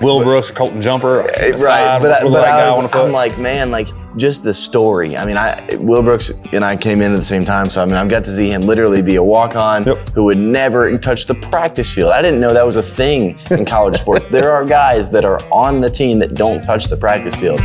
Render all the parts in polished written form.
Will Brooks, Colton Jumper. Right, but I'm like, man, like just the story. I mean, Will Brooks and I came in at the same time, so I mean, I've got to see him literally be a walk-on who would never touch the practice field. I didn't know that was a thing in college sports. There are guys that are on the team that don't touch the practice field.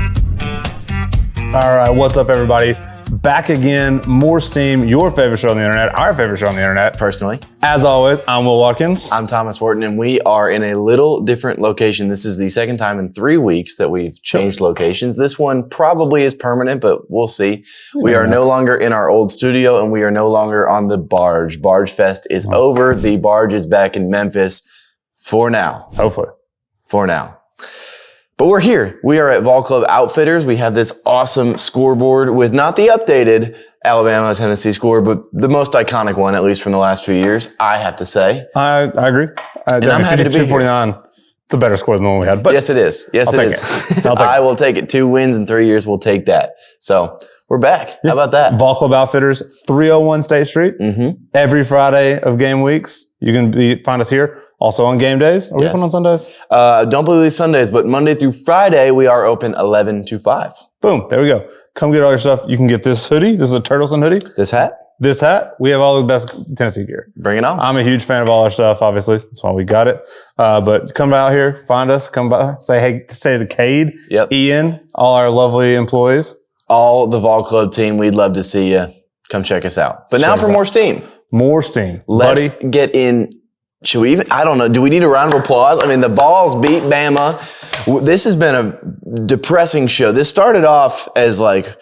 All right, what's up, everybody? Back again, more Steam, your favorite show on the internet, our favorite show on the internet. Personally. As always, I'm Will Watkins. I'm Thomas Wharton, and we are in a little different location. This is the second time in 3 weeks that we've changed locations. This one probably is permanent, but we'll see. We are no longer in our old studio, and we are no longer on the barge. Barge Fest is over. The barge is back in Memphis for now. Hopefully. For now. But we're here. We are at Vol Club Outfitters. We have this awesome scoreboard with not the updated Alabama-Tennessee score, but the most iconic one, at least from the last few years, I have to say. I agree. And I'm happy to be 249. It's a better score than the one we had. But yes, it is. Yes, it is. I will take it. 2 wins in 3 years. We'll take that. So we're back. How about that? Vol Club Outfitters, 301 State Street. Every Friday of game weeks, you can find us here. Also on game days. Are we open on Sundays? Don't believe Sundays, but Monday through Friday, we are open 11 to 5. Boom. There we go. Come get all your stuff. You can get this hoodie. This is a Turtleson hoodie. This hat. This hat. We have all the best Tennessee gear. Bring it on. I'm a huge fan of all our stuff, obviously. That's why we got it. But come out here, find us, come by, say hey, say to Cade, Ian, all our lovely employees. All the Vol Club team, we'd love to see you. Come check us out. But now for more Steam. More Steam. Let's get in. Should we even, I don't know, do we need a round of applause? I mean, the Vols beat Bama. This has been a depressing show. This started off as like,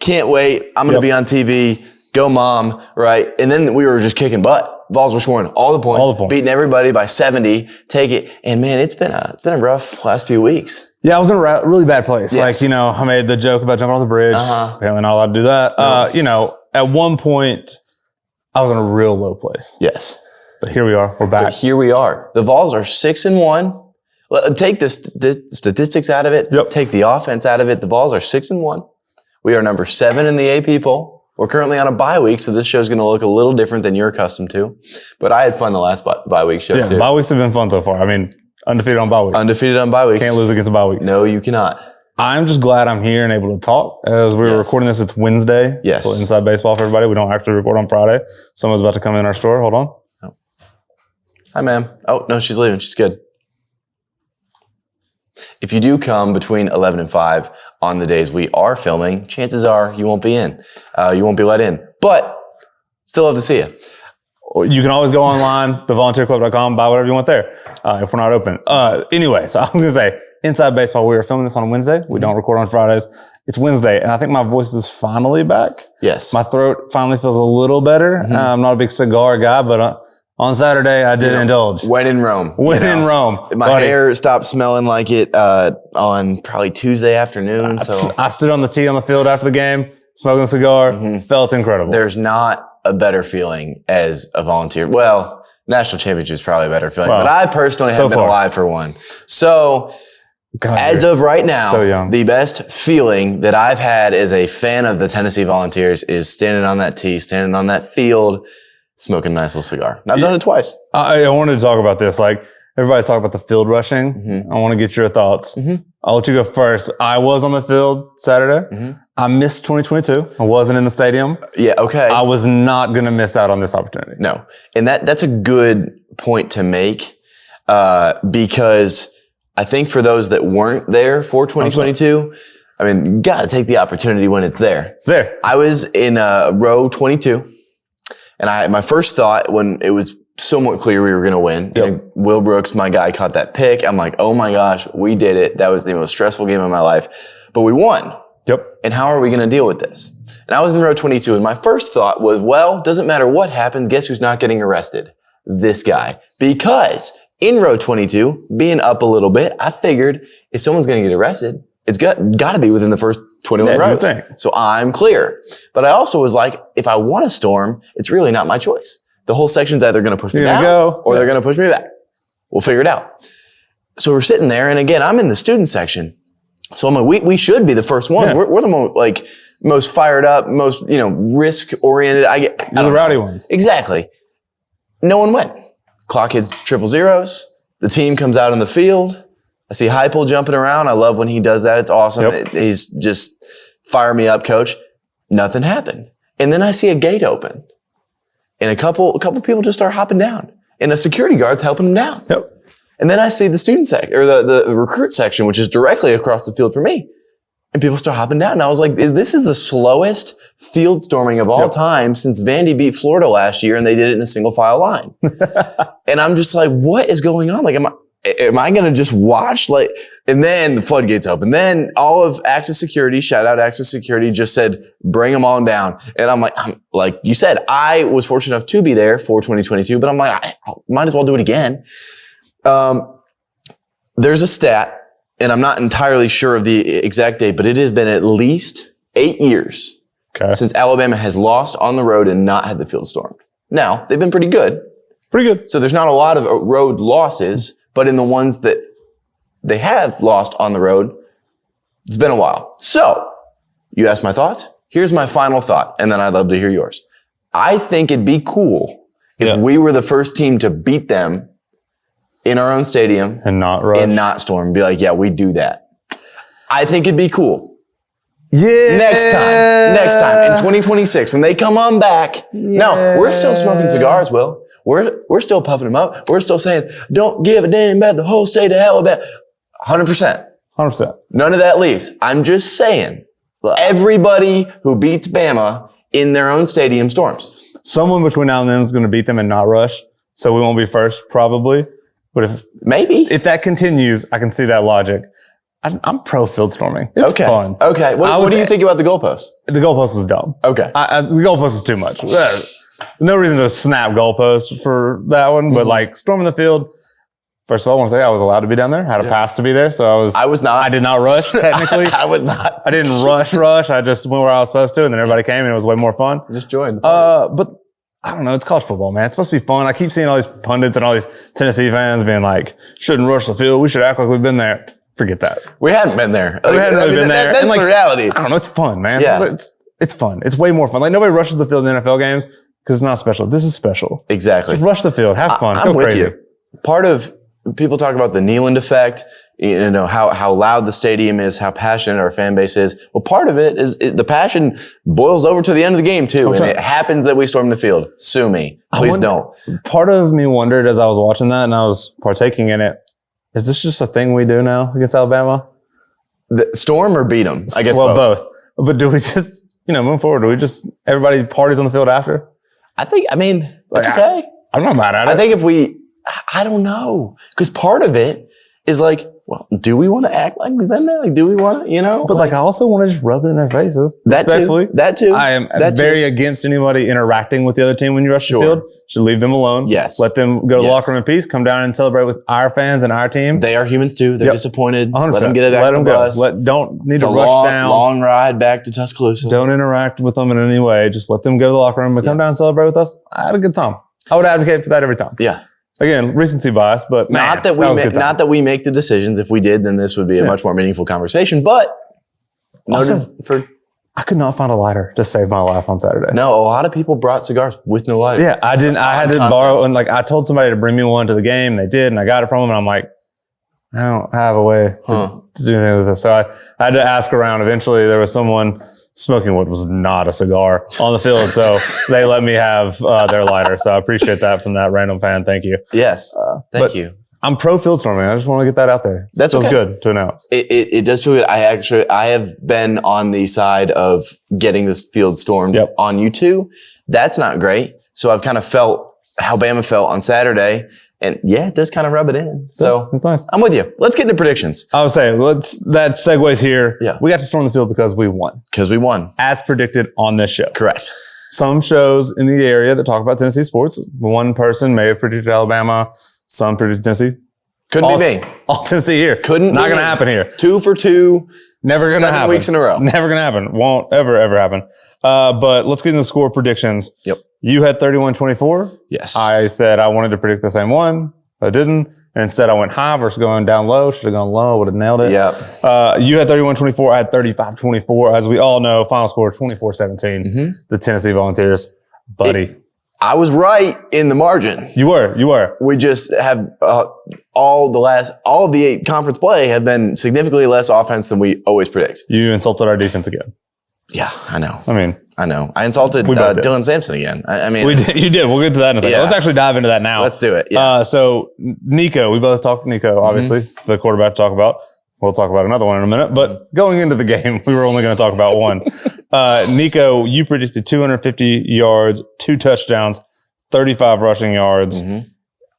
can't wait, I'm going to be on TV, go mom, right? And then we were just kicking butt. Vols were scoring all the points, beating everybody by 70, take it. And man, it's been a rough last few weeks. Yeah, I was in a really bad place. Like, you know, I made the joke about jumping on the bridge. Apparently not allowed to do that. You know, at one point, I was in a real low place. Yes. But here we are. We're back. But here we are. The Vols are 6-1. Take the statistics out of it. Take the offense out of it. The Vols are 6-1. We are number 7 in the AP poll. We're currently on a bye week, so this show's going to look a little different than you're accustomed to. But I had fun the last bye week show, too. Bye weeks have been fun so far. I mean, undefeated on bye weeks. Undefeated on bye weeks. Can't lose against a bye week. No, you cannot. I'm just glad I'm here and able to talk. As we were recording this, it's Wednesday. Yes. So inside baseball for everybody. We don't actually record on Friday. Someone's about to come in our store. Hold on. Oh. Hi, ma'am. Oh, no, she's leaving. She's good. If you do come between 11 and 5 on the days we are filming, chances are you won't be in. You won't be let in. But still love to see you. You can always go online, thevolunteerclub.com, buy whatever you want there, if we're not open. Anyway, so I was going to say, Inside Baseball, we are filming this on a Wednesday. We don't record on Fridays. It's Wednesday, and I think my voice is finally back. Yes. My throat finally feels a little better. I'm not a big cigar guy, but on Saturday, I did indulge. When in Rome. In Rome. My hair stopped smelling like it on probably Tuesday afternoon. So I stood on the tee on the field after the game, smoking a cigar, felt incredible. There's not a better feeling as a volunteer. Well, national championship is probably a better feeling, but I personally have been alive for one. So as of right now, the best feeling that I've had as a fan of the Tennessee Volunteers is standing on that tee, standing on that field, smoking a nice little cigar. And I've done it twice. I wanted to talk about this. Like, everybody's talking about the field rushing. I want to get your thoughts. I'll let you go first. I was on the field Saturday. I missed 2022. I wasn't in the stadium. Yeah, okay. I was not going to miss out on this opportunity. No. And that's a good point to make because I think for those that weren't there for 2022, I mean, you got to take the opportunity when it's there. It's there. I was in row 22, and my first thought when it was somewhat clear we were going to win, and Will Brooks, my guy, caught that pick. I'm like, oh my gosh, we did it. That was the most stressful game of my life. But we won. And how are we going to deal with this? And I was in row 22, and my first thought was, well, doesn't matter what happens. Guess who's not getting arrested? This guy. Because in row 22, being up a little bit, I figured if someone's going to get arrested, it's got to be within the first 21 rows. So I'm clear. But I also was like, if I want to storm, it's really not my choice. The whole section's either going to push me down or they're going to push me back. We'll figure it out. So we're sitting there, and again, I'm in the student section. So I'm like, we should be the first ones. We're the most fired up, most, risk oriented. You're the rowdy ones. Exactly. No one went. Clock hits triple zeros. The team comes out on the field. I see Heupel jumping around. I love when he does that. It's awesome. Yep. He's just fire me up, coach. Nothing happened. And then I see a gate open. And a couple people just start hopping down. And the security guard's helping them down. Yep. And then I see the student section, or the recruit section, which is directly across the field from me. And people start hopping down. And I was like, this is the slowest field storming of all time since Vandy beat Florida last year and they did it in a single file line. And I'm just like, what is going on? Like, am I going to just watch? Like, and then the floodgates open. Then all of Access Security, shout out Access Security, just said, bring them on down. And I'm like you said, I was fortunate enough to be there for 2022, but I'm like, I might as well do it again. There's a stat, and I'm not entirely sure of the exact date, but it has been at least 8 years since Alabama has lost on the road and not had the field stormed. Now, they've been pretty good. Pretty good. So there's not a lot of road losses, but in the ones that they have lost on the road, it's been a while. So, you asked my thoughts. Here's my final thought, and then I'd love to hear yours. I think it'd be cool if we were the first team to beat them in our own stadium and not rush and not storm. Be like, yeah, we do that. I think it'd be cool. Yeah. Next time in 2026, when they come on back. Yeah. No, we're still smoking cigars, Will. We're still puffing them up. We're still saying, don't give a damn about the whole state of Alabama. 100%. 100%. None of that leaves. I'm just saying, everybody who beats Bama in their own stadium storms. Someone between now and then is going to beat them and not rush. So we won't be first, probably. But if that continues, I can see that logic. I'm pro field storming. It's fun. Okay. What do you think about the goalpost? The goalpost was dumb. Okay. The goalpost is too much. No reason to snap goalposts for that one, but like storming the field. First of all, I want to say I was allowed to be down there. I had a pass to be there, so I was not. I did not rush technically. I was not. I didn't rush. I just went where I was supposed to, and then everybody came, and it was way more fun. Just joined. But I don't know. It's college football, man. It's supposed to be fun. I keep seeing all these pundits and all these Tennessee fans being like, "Shouldn't rush the field. We should act like we've been there." Forget that. We hadn't been there. We hadn't really been there. That's the reality. I don't know. It's fun, man. Yeah. It's fun. It's way more fun. Like nobody rushes the field in NFL games because it's not special. This is special. Exactly. Just rush the field. Have fun. I'm Go with crazy. you. Part of people talk about the Neyland effect, you know, how loud the stadium is, how passionate our fan base is. Well, part of it is the passion boils over to the end of the game too. And it happens that we storm the field. Sue me. Please don't. Part of me wondered as I was watching that and I was partaking in it, is this just a thing we do now against Alabama? The storm or beat them? I guess both. But do we just, moving forward, do we just, everybody parties on the field after? that's okay. I'm not mad at it. I think I don't know. Because part of it is like, well, do we want to act like we've been there? Like, do we want to, But I also want to just rub it in their faces. That too. I am very against anybody interacting with the other team when you rush the field. Should leave them alone. Yes. Let them go to the locker room in peace. Come down and celebrate with our fans and our team. They are humans too. They're disappointed. 100%. Let them get it back on the bus. Don't need to rush down. Long ride back to Tuscaloosa. Don't interact with them in any way. Just let them go to the locker room and come down and celebrate with us. I had a good time. I would advocate for that every time. Yeah. Again, recency bias, but not that we make the decisions. If we did, then this would be a much more meaningful conversation. But I could not find a lighter to save my life on Saturday. No, a lot of people brought cigars with no lighter. Yeah, I didn't. I had to borrow, and I told somebody to bring me one to the game. They did, and I got it from them. And I'm like, I don't have a way to do anything with this. So I had to ask around. Eventually, there was someone smoking what was not a cigar on the field. So they let me have their lighter. So I appreciate that from that random fan. Thank you. Yes. Thank you. I'm pro field storming. I just want to get that out there. That feels good to announce. It does feel good. I have been on the side of getting this field stormed on you too. That's not great. So I've kind of felt how Bama felt on Saturday. And it does kind of rub it in. So it's nice. I'm with you. Let's get into predictions. I would say that segues here. Yeah. We got to storm the field because we won. As predicted on this show. Correct. Some shows in the area that talk about Tennessee sports, one person may have predicted Alabama, some predicted Tennessee. Couldn't be me. All Tennessee here. Not going to happen here. 2 for 2. Never going to happen. 7 weeks in a row. Never going to happen. Won't ever happen. But let's get into the score predictions. Yep. You had 31-24. Yes. I said I wanted to predict the same one. I didn't. And instead I went high versus going down low. Should have gone low. Would have nailed it. Yeah. You had 31-24. I had 35-24. As we all know, final score 24-17. The Tennessee Volunteers. Buddy. I was right in the margin. You were. We just have all of the 8 conference play have been significantly less offense than we always predict. You insulted our defense again. Yeah, I know. I know. I insulted Dylan Sampson again. I mean, you did. We'll get to that in a second. Yeah. Let's actually dive into that now. Let's do it. Yeah. So Nico, we both talked Nico, obviously. It's the quarterback to talk about. We'll talk about another one in a minute. But going into the game, we were only going to talk about one. Nico, you predicted 250 yards, 2 touchdowns, 35 rushing yards.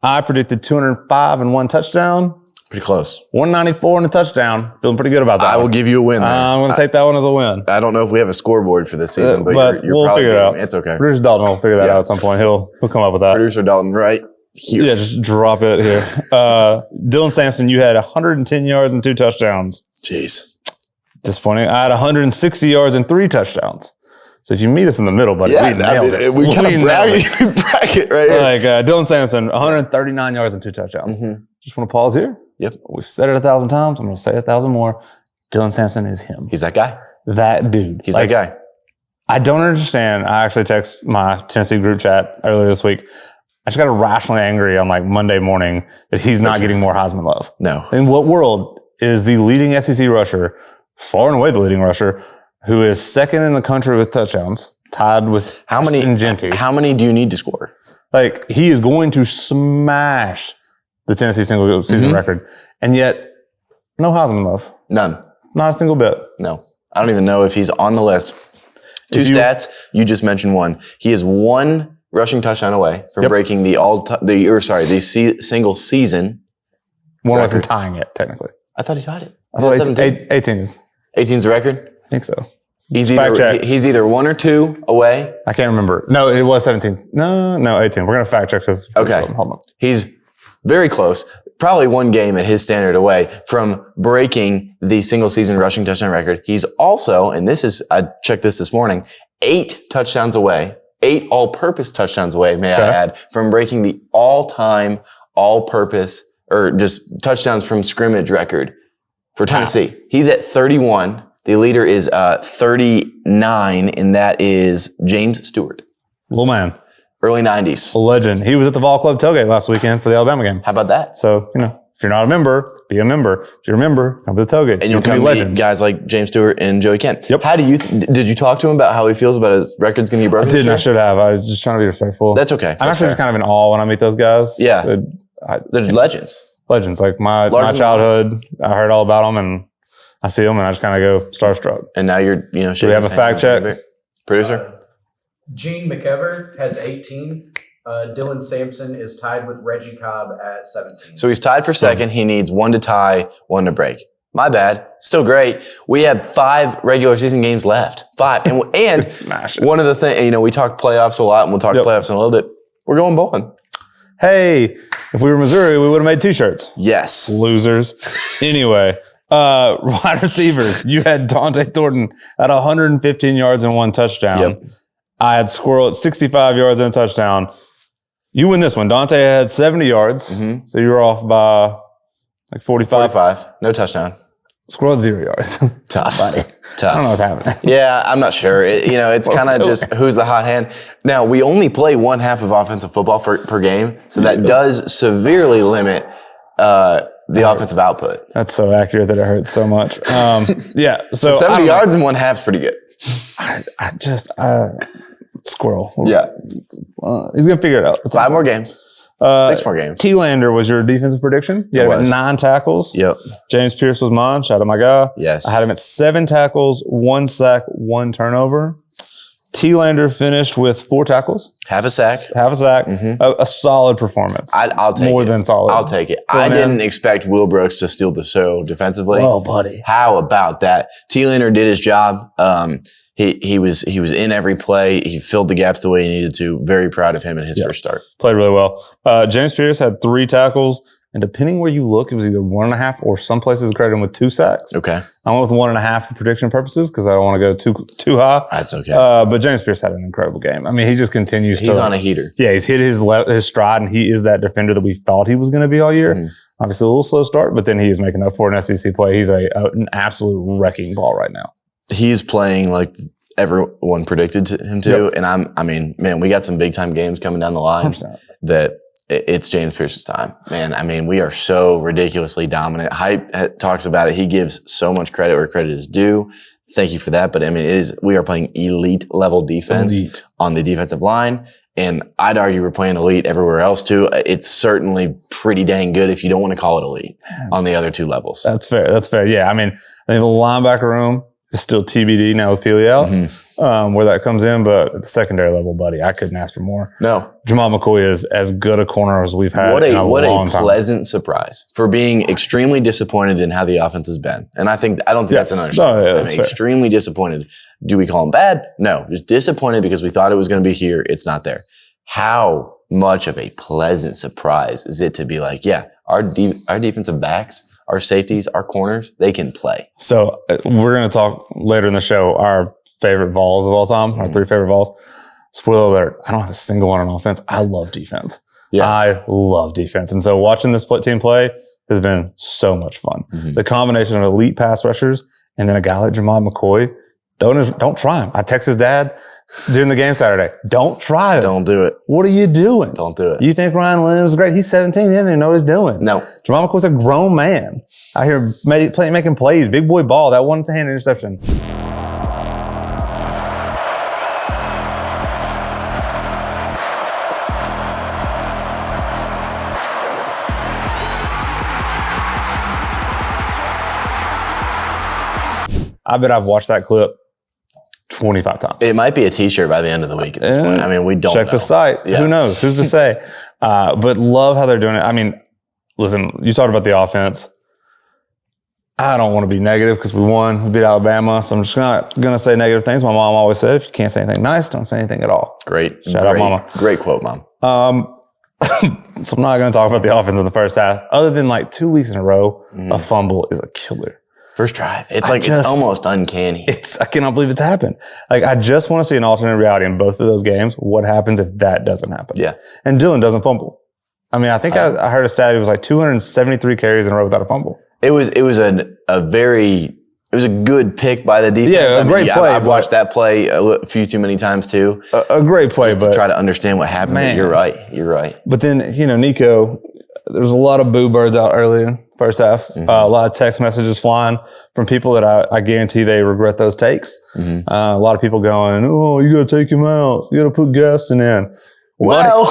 I predicted 205 and 1 touchdown. Pretty close. 194 and a touchdown. Feeling pretty good about that. I will give you a win there. I'm going to take that one as a win. I don't know if we have a scoreboard for this season, but you're we'll probably figure it out. It's okay. Producer Dalton will figure that out at some point. He'll come up with that. Producer Dalton, right here. Yeah, just drop it here. Dylan Sampson, you had 110 yards and 2 touchdowns. Jeez. Disappointing. I had 160 yards and 3 touchdowns. So if you meet us in the middle, buddy, Yeah, we nailed it. We kind of bracket right here. Like Dylan Sampson, 139 yards and 2 touchdowns. Just want to pause here. Yep. We've said it 1,000 times. I'm going to say it 1,000 more. Dylan Sampson is him. He's that guy. That dude. He's that guy. I don't understand. I actually texted my Tennessee group chat earlier this week. I just got irrationally angry on like Monday morning that he's not getting more Heisman love. No. In what world is the leading SEC rusher, far and away the leading rusher, who is second in the country with touchdowns, tied with Genty? How many do you need to score? Like, he is going to smash the Tennessee single season record. And yet, no Heisman love. None. Not a single bit. No. I don't even know if he's on the list. 2 stats. You just mentioned one. He is 1 rushing touchdown away from breaking the single season. One away from tying it, technically. I thought he tied it. I thought 18 is. 18's the record? I think so. He's either 1 or 2 away. I can't remember. No, it was 17. No, 18. We're going to fact check this. Okay. Hold on. He's very close. Probably 1 game at his standard away from breaking the single season rushing touchdown record. He's also, and I checked this morning, 8 touchdowns away, 8 all-purpose touchdowns away, may I add, from breaking the all-time all-purpose or just touchdowns from scrimmage record for Tennessee. Wow. He's at 31. The leader is 39, and that is James Stewart. Little man. Early 90s. A legend. He was at the Vol Club tailgate last weekend for the Alabama game. How about that? So, if you're not a member, be a member. If you're a member, come to the tailgate. And you'll come meet guys like James Stewart and Joey Kent. Yep. How do you, did you talk to him about how he feels about his record's going to be broken? I didn't. I should have. I was just trying to be respectful. That's okay. I'm actually just kind of in awe when I meet those guys. Yeah. They're legends. Legends. Like my childhood, I heard all about them and I see them and I just kind of go starstruck. And now you're, do we have a fact check? Producer? Gene McEver has 18. Dylan Sampson is tied with Reggie Cobb at 17. So he's tied for second. He needs 1 to tie, 1 to break. My bad. Still great. We have 5 regular season games left. 5. And smash it. One of the things, we talk playoffs a lot and we'll talk playoffs in a little bit. We're going bowling. Hey, if we were Missouri, we would have made T-shirts. Yes. Losers. Anyway, wide receivers. You had Dante Thornton at 115 yards and 1 touchdown. Yep. I had Squirrel at 65 yards and a touchdown. You win this one. Dante had 70 yards, so you were off by like 45. 45. No touchdown. Squirrel had 0 yards. Tough. Buddy. Tough. I don't know what's happening. Yeah, I'm not sure. It's kind of just who's the hot hand. Now, we only play 1 half of offensive football per game, so that does severely limit the offensive output. That's so accurate that it hurts so much. Yeah. So 70 yards in 1 half is pretty good. Squirrel. Yeah. He's going to figure it out. 5 more games. 6 more games. T-Lander was your defensive prediction. You had him at 9 tackles. Yep. James Pierce was mine. Shout out my guy. Yes. I had him at 7 tackles, 1 sack, 1 turnover. T-Lander finished with 4 tackles. Half a sack. A solid performance. I'll take it. More than solid. I'll take it. I didn't expect Will Brooks to steal the show defensively. Oh, buddy. How about that? T-Lander did his job. He was in every play. He filled the gaps the way he needed to. Very proud of him in his first start. Played really well. James Pierce had 3 tackles. And depending where you look, it was either 1.5 or some places credited him with 2 sacks. Okay. I went with 1.5 for prediction purposes because I don't want to go too high. That's okay. But James Pierce had an incredible game. I mean, he just continues He's on a heater. Yeah, he's hit his stride, and he is that defender that we thought he was going to be all year. Obviously, a little slow start, but then he is making up for an SEC play. He's an absolute wrecking ball right now. He is playing like everyone predicted him to. And I mean, man, we got some big time games coming down the line 100%. that it's James Pierce's time. Man, I mean, we are so ridiculously dominant. Hype talks about it. He gives so much credit where credit is due. Thank you for that. But I mean, we are playing elite level defense on the defensive line. And I'd argue we're playing elite everywhere else too. It's certainly pretty dang good if you don't want to call it elite on the other two levels. That's fair. That's fair. Yeah. I mean, I think the linebacker room is still TBD now with Peely out, where that comes in. But at the secondary level, buddy, I couldn't ask for more. No. Jamal McCoy is as good a corner as we've had in a long time. Pleasant surprise for being extremely disappointed in how the offense has been. And I don't think that's an understatement. No, that's fair. Extremely disappointed. Do we call him bad? No. Just disappointed because we thought it was going to be here. It's not there. How much of a pleasant surprise is it to be like, yeah, our defensive backs, our safeties, our corners, they can play. So we're going to talk later in the show, our favorite Vols of all time, our 3 favorite Vols. Spoiler alert, I don't have a single one on offense. I love defense. Yeah. I love defense. And so watching this team play has been so much fun. The combination of elite pass rushers and then a guy like Jamal McCoy, don't try him. I text his dad during the game Saturday. Don't try him. Don't do it. What are you doing? Don't do it. You think Ryan Williams is great? He's 17. He didn't even know what he's doing. No. Jamal McCoy's a grown man out here making plays. Big boy ball. That one-hand interception. I bet I've watched that clip 25 times. It might be a t-shirt by the end of the week at this point. I mean, we don't check know. the site. Yeah. Who knows? Who's to say? But love how they're doing it. I mean, listen, you talked about the offense. I don't want to be negative because we won. We beat Alabama. So I'm just not going to say negative things. My mom always said, if you can't say anything nice, don't say anything at all. Great. Shout out, Mama. Great quote, Mom. So I'm not going to talk about the offense in the first half. Other than like 2 weeks in a row, a fumble is a killer. First drive. It's almost uncanny. I cannot believe it's happened. Like, I just want to see an alternate reality in both of those games. What happens if that doesn't happen? Yeah. And Dylan doesn't fumble. I mean, I think I heard a stat. It was like 273 carries in a row without a fumble. It was a good pick by the defense. Yeah, great play. I've watched that play a few too many times too. A great play, just to try to understand what happened. Man. You're right. But then, Nico, there was a lot of boo birds out early in the first half. A lot of text messages flying from people that I guarantee they regret those takes. A lot of people going, oh, you got to take him out. You got to put Gaston in. Well,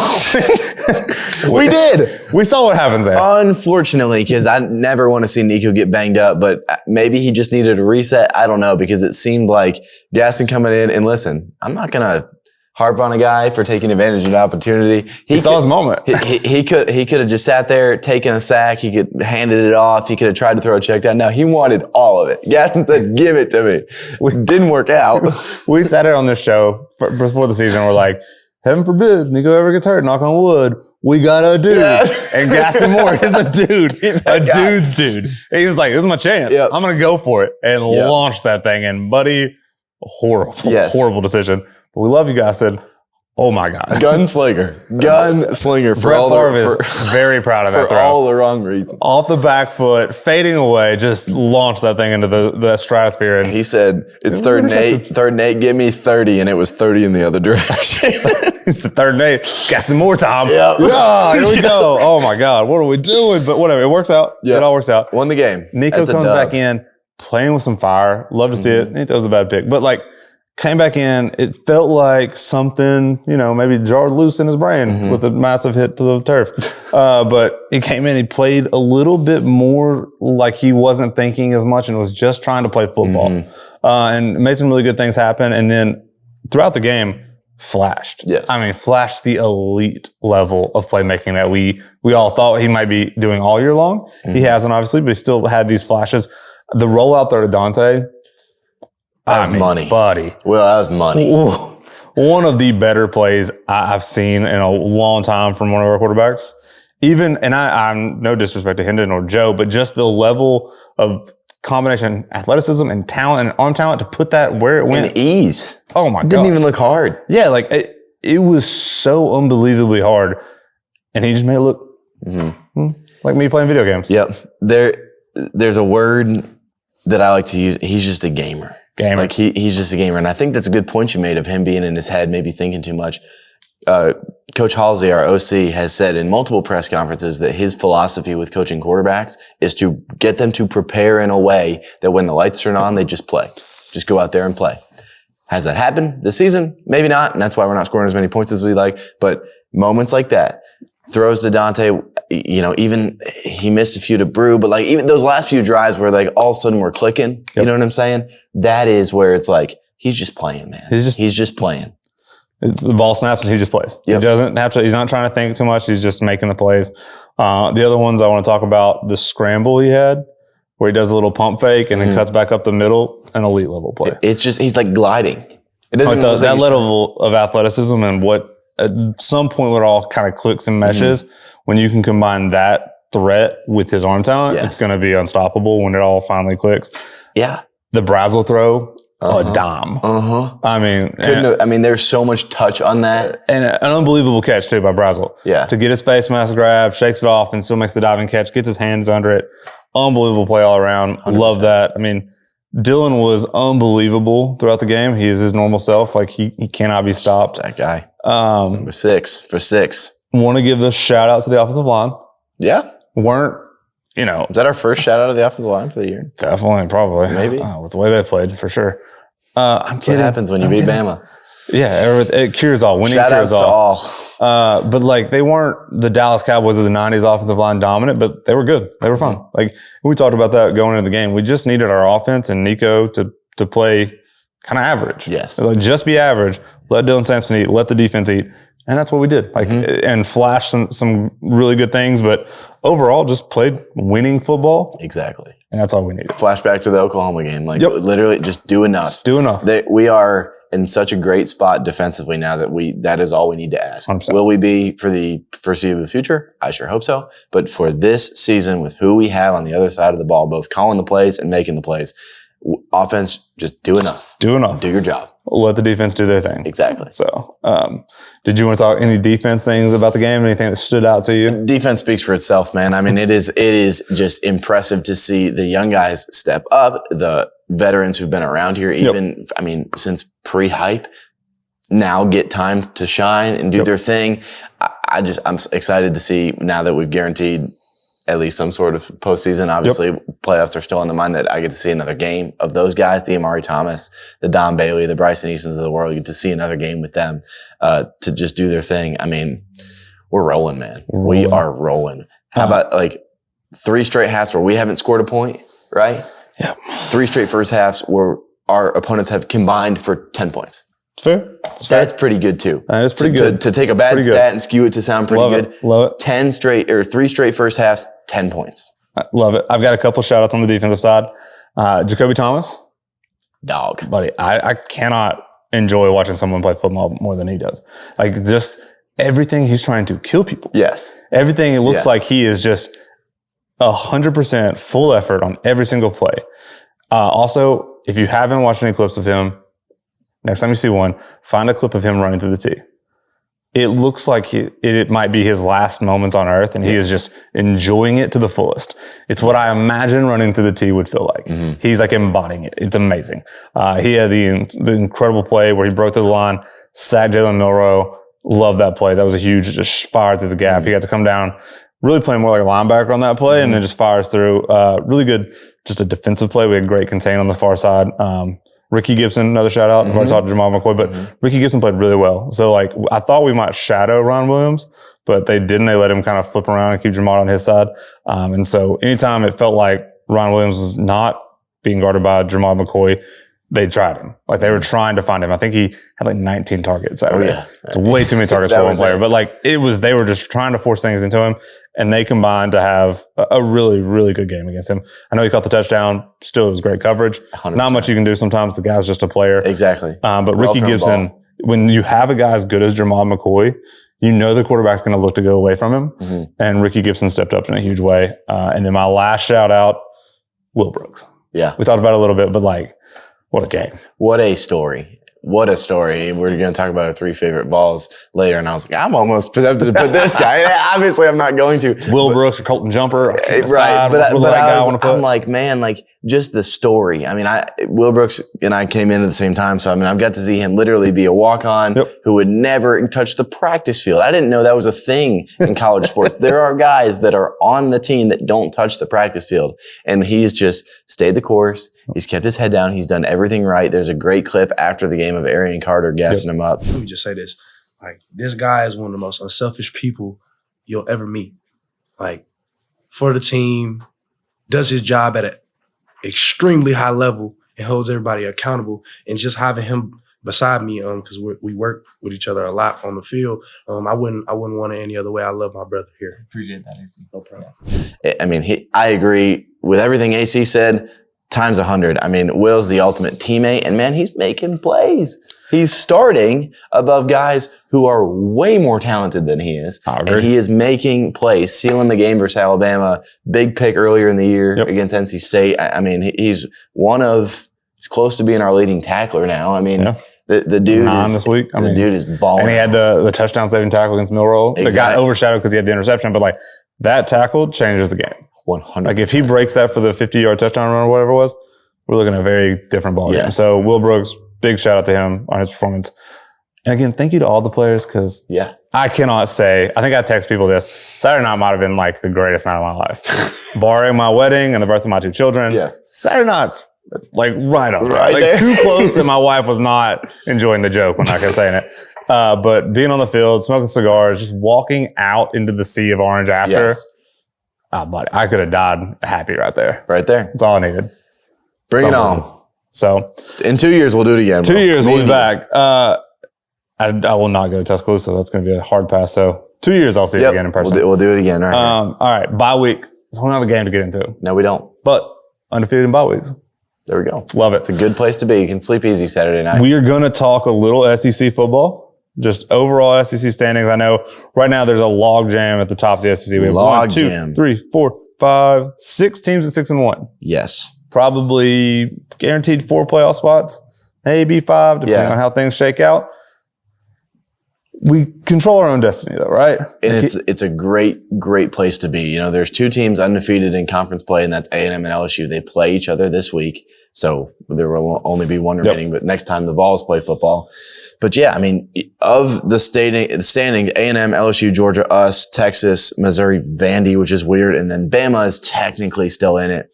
we did. We saw what happens there. Unfortunately, because I never want to see Nico get banged up, but maybe he just needed a reset. I don't know, because it seemed like Gaston coming in, and listen, I'm not going to harp on a guy for taking advantage of an opportunity. He saw his moment. He could have just sat there, taken a sack. He could handed it off. He could have tried to throw a check down. No, he wanted all of it. Gaston said, give it to me. It didn't work out. We sat here on this show before the season. We're like, heaven forbid Nico ever gets hurt, knock on wood. We got a dude. Yeah. And Gaston Moore is a dude. Dude's dude. He was like, this is my chance. Yep. I'm going to go for it and launch that thing. And buddy, horrible decision. But we love you, Gaston. Oh my God. Gunslinger for Brett Favre is very proud of that for throw. all the wrong reasons. Off the back foot, fading away, just launched that thing into the stratosphere. And he said, it's 3rd and 8, give me 30. And it was 30 in the other direction. It's the 3rd and 8. Got some more time. Yeah. Here we go. Oh my God. What are we doing? But whatever. It works out. Yep. It all works out. Won the game. Nico comes back in, playing with some fire. Love to see it. He throws a bad pick. But came back in, it felt like something, maybe jarred loose in his brain with a massive hit to the turf. But he came in, he played a little bit more like he wasn't thinking as much and was just trying to play football. And made some really good things happen. And then throughout the game, flashed. Yes. I mean, flashed the elite level of playmaking that we all thought he might be doing all year long. He hasn't, obviously, but he still had these flashes. The rollout there to Dante, that was money. Buddy. Well, that was money. One of the better plays I've seen in a long time from one of our quarterbacks. Even, and I'm no disrespect to Hendon or Joe, but just the level of combination, athleticism and talent and arm talent to put that where it went. And ease. Oh my God. Didn't even look hard. Yeah, it was so unbelievably hard. And he just made it look like me playing video games. Yep. There's a word that I like to use. He's just a gamer. Gamer. Like he's just a gamer. And I think that's a good point you made of him being in his head, maybe thinking too much. Coach Halsey, our OC, has said in multiple press conferences that his philosophy with coaching quarterbacks is to get them to prepare in a way that when the lights turn on, they just play. Just go out there and play. Has that happened this season? Maybe not. And that's why we're not scoring as many points as we like. But moments like that, throws to Dante, even he missed a few to Brew, but like even those last few drives where like all of a sudden we're clicking, you know what I'm saying? That is where it's like, he's just playing, man. He's just playing. It's the ball snaps and he just plays. Yep. He doesn't have to, he's not trying to think too much. He's just making the plays. The other ones I want to talk about, the scramble he had where he does a little pump fake and then cuts back up the middle, an elite level play. It's just, he's like gliding. It doesn't like that level of athleticism and what at some point it all kind of clicks and meshes. When you can combine that threat with his arm talent, it's going to be unstoppable when it all finally clicks. Yeah. The Brazel throw, a dime. I mean, there's so much touch on that. And an unbelievable catch too by Brazel. Yeah. To get his face mask grab, shakes it off and still makes the diving catch, gets his hands under it. Unbelievable play all around. 100%. Love that. I mean, Dylan was unbelievable throughout the game. He is his normal self. Like he cannot be stopped. That guy. Number 6 for 6. Want to give a shout out to the offensive line. Yeah. Is Is that our first shout out of the offensive line for the year? Definitely, probably. Maybe. With the way they played, for sure. That's what happens when you beat Bama. Yeah, it cures all. Winning Shout cures outs to all. But like they weren't the Dallas Cowboys of the 90s offensive line dominant, but they were good. They were fun. Like we talked about that going into the game. We just needed our offense and Nico to play kind of average. Yes. Like just be average. Let Dylan Sampson eat. Let the defense eat. And that's what we did. Like and flashed some really good things, but overall just played winning football. Exactly. And that's all we needed. Flashback to the Oklahoma game. Like literally just do enough. Just do enough. We are in such a great spot defensively now that is all we need to ask. 100%. Will we be for the foreseeable future? I sure hope so. But for this season with who we have on the other side of the ball, both calling the plays and making the plays, offense, just do enough. Do enough. Do your job. Let the defense do their thing. Exactly. So, did you want to talk any defense things about the game? Anything that stood out to you? Defense speaks for itself, man. I mean, it is just impressive to see the young guys step up, the veterans who've been around here, since pre-hype, now get time to shine and do their thing. I'm excited to see now that we've guaranteed at least some sort of postseason. Obviously, playoffs are still in the mind that I get to see another game of those guys, the Amari Thomas, the Don Bailey, the Bryson Eastons of the world. You get to see another game with them to just do their thing. I mean, we're rolling, man. We are rolling. How about like 3 straight halves where we haven't scored a point, right? Yeah. 3 straight first halves where our opponents have combined for 10 points. It's fair. That's pretty good too. That is pretty good. To take a bad stat and skew it to sound pretty good. Love it. 3 straight first halves, 10 points. I love it. I've got a couple shout outs on the defensive side. Jacoby Thomas. Dog. Buddy, I cannot enjoy watching someone play football more than he does. Like just everything he's trying to kill people. Yes. Everything it looks like he is just 100% full effort on every single play. Also, if you haven't watched any clips of him, next time you see one, find a clip of him running through the tee. It looks like it might be his last moments on earth, and he is just enjoying it to the fullest. It's what I imagine running through the tee would feel like. He's like embodying it. It's amazing. He had the incredible play where he broke through the line, sacked Jalen Milroe. Love that play. That was a huge, just fire through the gap. He got to come down, really playing more like a linebacker on that play, and then just fires through. Really good, just a defensive play. We had great contain on the far side. Ricky Gibson, another shout out. I've already talked to Jamal McCoy, but Ricky Gibson played really well. So like, I thought we might shadow Ron Williams, but they didn't. They let him kind of flip around and keep Jamal on his side. And so anytime it felt like Ron Williams was not being guarded by Jamal McCoy, they tried him. Like they were trying to find him. I think he had like 19 targets Saturday. It's way too many targets for one player. But like they were just trying to force things into him, and they combined to have a really, really good game against him. I know he caught the touchdown. Still, it was great coverage. 100%. Not much you can do sometimes. The guy's just a player. Exactly. But Ricky Gibson, when you have a guy as good as Jamal McCoy, you know the quarterback's going to look to go away from him. And Ricky Gibson stepped up in a huge way. And then my last shout out, Will Brooks. Yeah. We talked about it a little bit, but like, what a game. What a story. what a story. We're going to talk about our 3 favorite Vols later. And I was like, I'm almost tempted to put this guy. Obviously, I'm not going to. Will Brooks or Colton Jumper. Right. I'm like, man, like just the story. I mean, Will Brooks and I came in at the same time. So, I mean, I've got to see him literally be a walk-on who would never touch the practice field. I didn't know that was a thing in college sports. There are guys that are on the team that don't touch the practice field. And he's just stayed the course. He's kept his head down. He's done everything right. There's a great clip after the game of Arian Carter gassing him up. Let me just say this. Like, this guy is one of the most unselfish people you'll ever meet. Like, for the team, does his job at an extremely high level and holds everybody accountable. And just having him beside me, because we work with each other a lot on the field, I wouldn't want it any other way. I love my brother here. Appreciate that, AC. No problem. I mean, I agree with everything AC said. Times 100. I mean, Will's the ultimate teammate, and man, he's making plays. He's starting above guys who are way more talented than he is. And he is making plays, sealing the game versus Alabama. Big pick earlier in the year against NC State. I mean, he's close to being our leading tackler now. I mean, the dude is this week. The dude is balling. And he had the touchdown saving tackle against Milroe. Exactly. The guy overshadowed because he had the interception, but like that tackle changes the game. 100%. Like if he breaks that for the 50-yard touchdown run or whatever it was, we're looking at a very different ball game. So Will Brooks, big shout out to him on his performance. And again, thank you to all the players because I cannot say, I think I text people this, Saturday night might have been like the greatest night of my life. Barring my wedding and the birth of my 2 children. Yes. Saturday nights, like right on. Right like there. Too close that my wife was not enjoying the joke when I kept saying it. But being on the field, smoking cigars, just walking out into the sea of orange after. Buddy, I could have died happy right there. Right there. That's all I needed. Bring it on. So in 2 years, we'll do it again. 2 years, we'll be back. I will not go to Tuscaloosa. That's going to be a hard pass. So 2 years, I'll see you again in person. We'll do it again. Right. All right. Bye week. So we don't have a game to get into. No, we don't. But undefeated in bye weeks. There we go. Love it. It's a good place to be. You can sleep easy Saturday night. We are going to talk a little SEC football. Just overall SEC standings. I know right now there's a log jam at the top of the SEC. We have 1, 2, 3, 4, 5, 6 teams at 6-1. Yes. Probably guaranteed 4 playoff spots, maybe 5, depending on how things shake out. We control our own destiny though, right? And it's a great place to be. You know, there's 2 teams undefeated in conference play, and that's A&M and LSU. They play each other this week. So there will only be 1 remaining, but next time the Vols play football. But yeah, I mean, of the standings, A&M, LSU, Georgia, us, Texas, Missouri, Vandy, which is weird. And then Bama is technically still in it.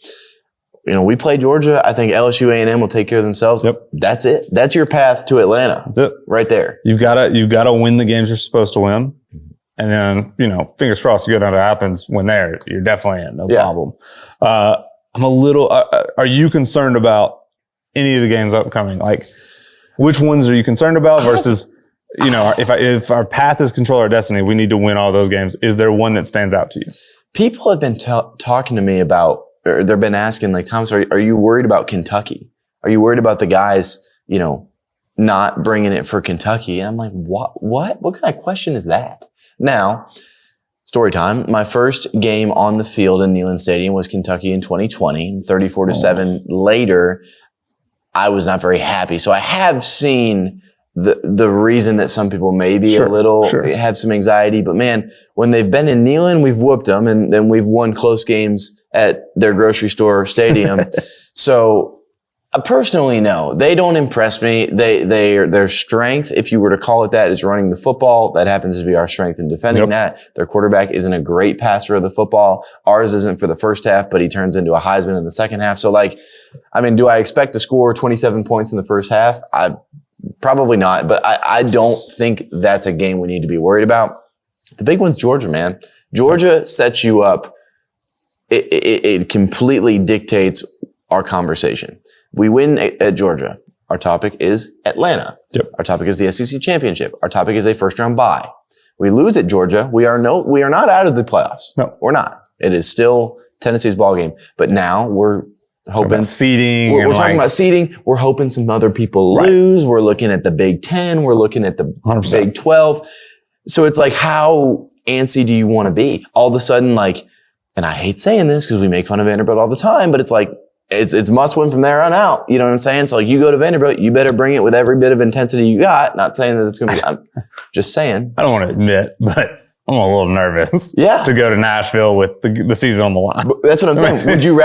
You know, we play Georgia. I think LSU, A&M will take care of themselves. That's it. That's your path to Atlanta. That's it. Right there. You've got to win the games you're supposed to win. And then, you know, fingers crossed, you go down to Athens, win there. You're definitely in. No problem. I'm a little, are you concerned about any of the games upcoming? Like, which ones are you concerned about versus, you know, if our path is control our destiny, we need to win all those games. Is there one that stands out to you? People have been talking to me about, or they've been asking, like, Thomas, are you worried about Kentucky? Are you worried about the guys, you know, not bringing it for Kentucky? And I'm like, what? What kind of question is that? Now, story time. My first game on the field in Neyland Stadium was Kentucky in 2020. 34-7 later, I was not very happy. So I have seen the reason that some people maybe a little have some anxiety. But man, when they've been in Neyland, we've whooped them, and then we've won close games at their grocery store stadium. So personally, no, they don't impress me. Their strength, if you were to call it that, is running the football. That happens to be our strength in defending that. Their quarterback isn't a great passer of the football. Ours isn't for the first half, but he turns into a Heisman in the second half. So like, I mean, do I expect to score 27 points in the first half? Probably not, but I don't think that's a game we need to be worried about. The big one's Georgia, man. Georgia sets you up. It completely dictates our conversation. We win at Georgia. Our topic is Atlanta. Our topic is the SEC championship. Our topic is a first round bye. We lose at Georgia. We are not out of the playoffs. No, we're not. It is still Tennessee's ball game. But now we're hoping seeding. We're talking about seeding. We're hoping some other people lose. We're looking at the Big Ten. We're looking at the 100%. Big 12. So it's like, how antsy do you want to be? All of a sudden, like, and I hate saying this because we make fun of Vanderbilt all the time, but it's like, it's must win from there on out. You know what I'm saying? So like you go to Vanderbilt, you better bring it with every bit of intensity you got. Not saying that it's going to be, I'm just saying. I don't want to admit, but I'm a little nervous to go to Nashville with the season on the line. But that's what I'm saying. Would you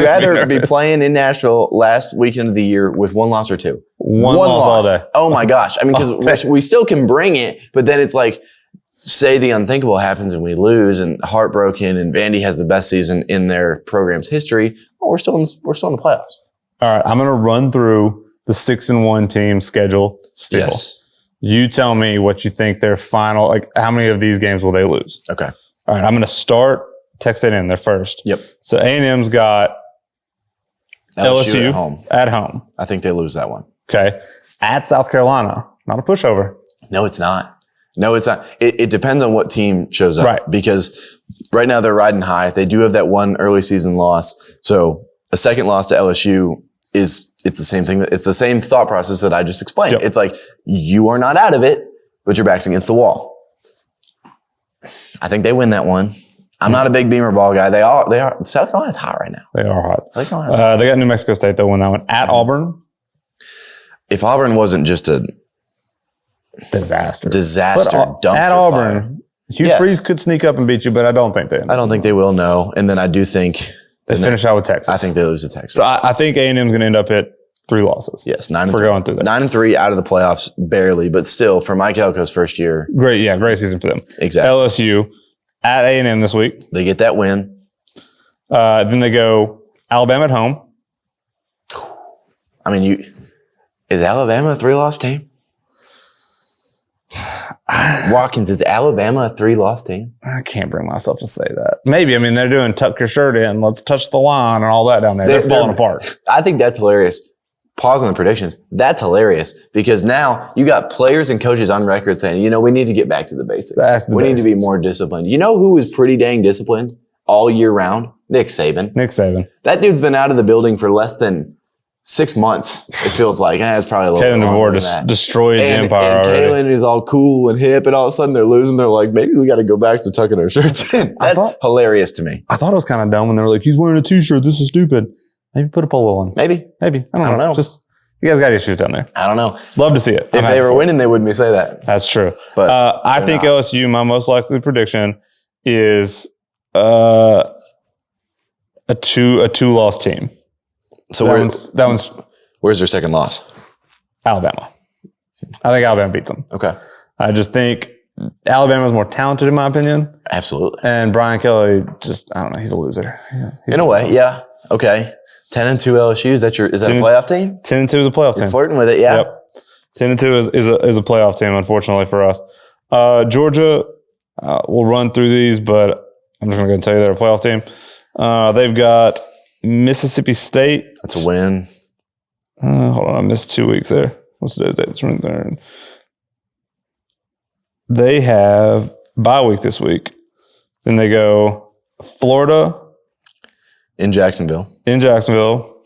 rather be playing in Nashville last weekend of the year with one loss or two? One loss all day. Oh my gosh. I mean, because we still can bring it, but then it's like, say the unthinkable happens and we lose and heartbroken and Vandy has the best season in their program's history. Oh, we're still in the playoffs. All right. I'm going to run through the 6-1 team schedule still. Yes. You tell me what you think their final, like how many of these games will they lose? Okay. All right. I'm going to start Texas A&M. They're first. Yep. So A&M's got LSU at home. I think they lose that one. Okay. At South Carolina. Not a pushover. No, it's not. It depends on what team shows up. Right. Because right now they're riding high. They do have that one early season loss. So a second loss to LSU it's the same thing. It's the same thought process that I just explained. Yep. It's like you are not out of it, but your back's against the wall. I think they win that one. I'm not a big Beamer ball guy. They are. South Carolina's hot right now. They are hot. South Carolina's hot. They got New Mexico State. They'll win that one. At Auburn. If Auburn wasn't just a disaster, dumpster at Auburn, fire. Hugh Freeze could sneak up and beat you, but I don't think they. I don't think they will. No, and then I do think they finish out with Texas. I think they lose to Texas. So I think A&M is going to end up at 3 losses. Yes, 9-3. For going through that. 9-3 out of the playoffs, barely, but still for Mike Elko's first year. Great season for them. Exactly. LSU at A&M this week. They get that win. Then they go Alabama at home. I mean, is Alabama a 3-loss team? Watkins, is Alabama a 3-loss team? I can't bring myself to say that. Maybe. I mean, they're doing tuck your shirt in, let's touch the line and all that down there. They're falling apart. I think that's hilarious. Pause on the predictions. That's hilarious because now you got players and coaches on record saying, we need to get back to the basics. We need to be more disciplined. You know who is pretty dang disciplined all year round? Nick Saban. That dude's been out of the building for less than 6 months, it feels like. It's probably a little Kalen bit DeBoer just destroyed the empire and already. Kalen is all cool and hip, and all of a sudden they're losing. They're like, maybe we got to go back to tucking our shirts in. That's hilarious to me. I thought it was kind of dumb when they were like, he's wearing a T-shirt. This is stupid. Maybe put a polo on. Maybe. I don't know. Just, you guys got issues down there. I don't know. Love to see it. If they were winning, they wouldn't say that. That's true. But I think LSU, my most likely prediction is a two-loss team. So that one's where's their second loss? Alabama. I think Alabama beats them. Okay. I just think Alabama's more talented in my opinion. Absolutely. And Brian Kelly I don't know, he's a loser. In a way, yeah. Okay. 10-2 LSU, is that a playoff team? 10-2 is a playoff team. You're flirting with it, yeah. Yep. 10-2 is a playoff team, unfortunately for us. Georgia, we'll run through these, but I'm just going to tell you they're a playoff team. They've got Mississippi State. That's a win. Hold on, I missed 2 weeks there. What's today's date? It's right there. They have bye week this week. Then they go Florida. In Jacksonville.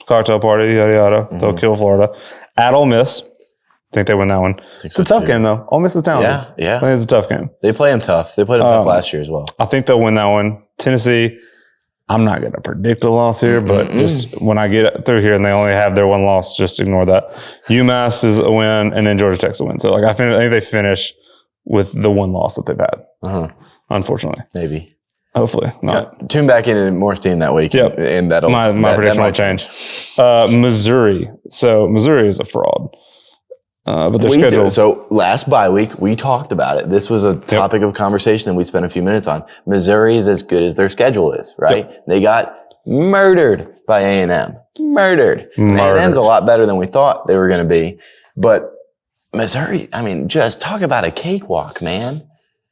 Cocktail party, yada, yada. Mm-hmm. They'll kill Florida. At Ole Miss. I think they win that one. It's a tough game, though. Ole Miss is talented. Yeah. I think it's a tough game. They play them tough. They played them tough last year as well. I think they'll win that one. Tennessee, I'm not going to predict a loss here, but just when I get through here and they only have their one loss, just ignore that. UMass is a win, and then Georgia Tech's a win. So I think they finish with the one loss that they've had, unfortunately. Maybe. Hopefully not. Yeah. Tune back in and more steam that week. Yep. And that'll my prediction will change. Missouri. So Missouri is a fraud. But their schedule. So last bye week, we talked about it. This was a topic of conversation that we spent a few minutes on. Missouri is as good as their schedule is, right? Yep. They got murdered by A&M. Murdered. And A&M's a lot better than we thought they were going to be. But Missouri, I mean, just talk about a cakewalk, man.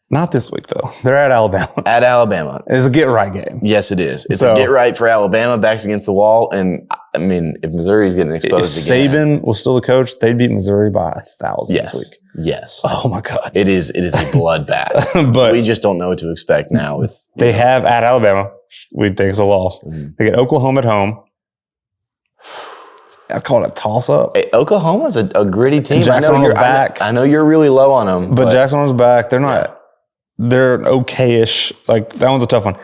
Not this week, though. They're at Alabama. At Alabama. It's a get-right game. Yes, it is. It's a get-right for Alabama. Backs against the wall. And, I mean, if Missouri's getting exposed again. If Saban was still the coach, they'd beat Missouri by 1,000 this week. Yes. Oh, my God. It is a bloodbath. But we just don't know what to expect now. They have at Alabama, we think it's a loss. Mm-hmm. They get Oklahoma at home. I call it a toss-up. Hey, Oklahoma's a gritty team. Jackson Arnold's back. I know you're really low on them. But Jackson Arnold's back. They're not... They're okay-ish. Like, that one's a tough one.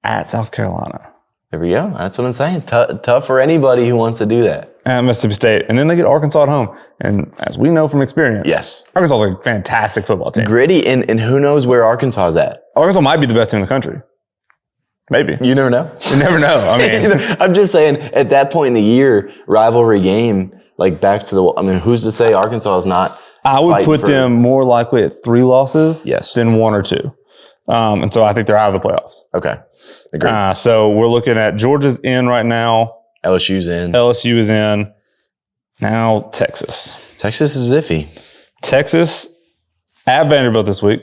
At South Carolina. There we go. That's what I'm saying. Tough for anybody who wants to do that. At Mississippi State. And then they get Arkansas at home. And as we know from experience, Yes. Arkansas is a fantastic football team. Gritty, and who knows where Arkansas is at. Arkansas might be the best team in the country. Maybe. You never know. You never know. I mean, I'm just saying, at that point in the year, rivalry game, like back to the, I mean, who's to say Arkansas is not? I would put them more likely at 3 losses than 1 or 2. And so I think they're out of the playoffs. Okay. Agreed. So we're looking at Georgia's in right now. LSU's in. LSU is in. Now Texas. Texas is iffy. Texas at Vanderbilt this week.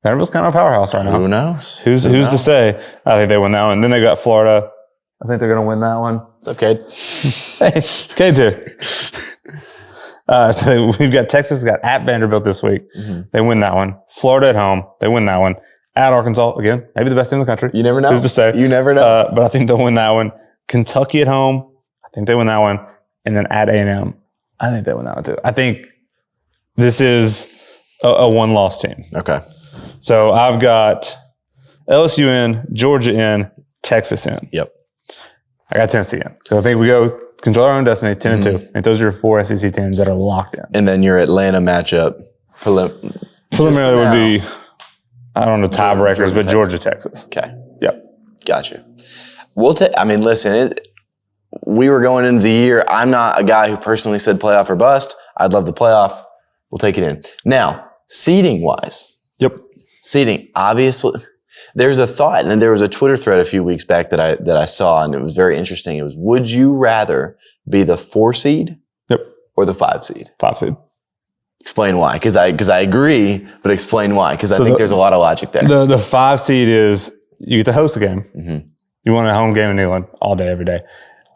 Vanderbilt's kind of a powerhouse right now. Who knows? Who's to say? I think they win that one. Then they got Florida. I think they're going to win that one. It's okay. Hey, K2. So we've got Texas got at Vanderbilt this week. Mm-hmm. They win that one. Florida at home. They win that one. At Arkansas, again, maybe the best team in the country. You never know. Who's to say? You never know. But I think they'll win that one. Kentucky at home. I think they win that one. And then at A&M, I think they win that one too. I think this is a one-loss team. Okay. So I've got LSU in, Georgia in, Texas in. Yep. I got Tennessee in. So I think we go control our own destiny, 10-2. And those are your 4 SEC teams that are locked in. And then your Atlanta matchup preliminarily would be, I don't know, tiebreakers, but Georgia, Texas. Okay. Yep. Gotcha. Listen, we were going into the year. I'm not a guy who personally said playoff or bust. I'd love the playoff. We'll take it in. Now, seeding-wise. Yep. Seeding, obviously. There's a thought, and there was a Twitter thread a few weeks back that I saw, and it was very interesting. It was, would you rather be the 4 seed or the 5 seed? 5 seed. Explain why. Because I agree, but explain why. Because I think there's a lot of logic there. The 5 seed is you get to host a game. Mm-hmm. You want a home game in Neyland all day, every day.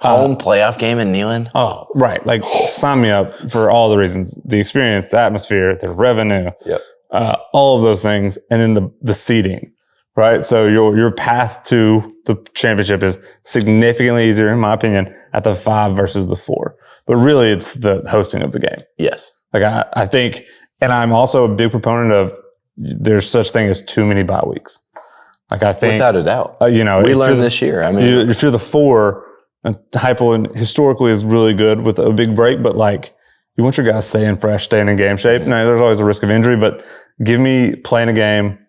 Home playoff game in Neyland? Oh, right. Like, sign me up for all the reasons. The experience, the atmosphere, the revenue, all of those things. And then the seeding, right? So your path to the championship is significantly easier, in my opinion, at the 5 versus the 4. But really, it's the hosting of the game. Yes. Like, I think, and I'm also a big proponent of there's such thing as too many bye weeks. Like, I think. Without a doubt. We learned this year. I mean, if you're the 4, Heupel historically is really good with a big break, but like, you want your guys staying fresh, staying in game shape. Now, there's always a risk of injury, but give me playing a game.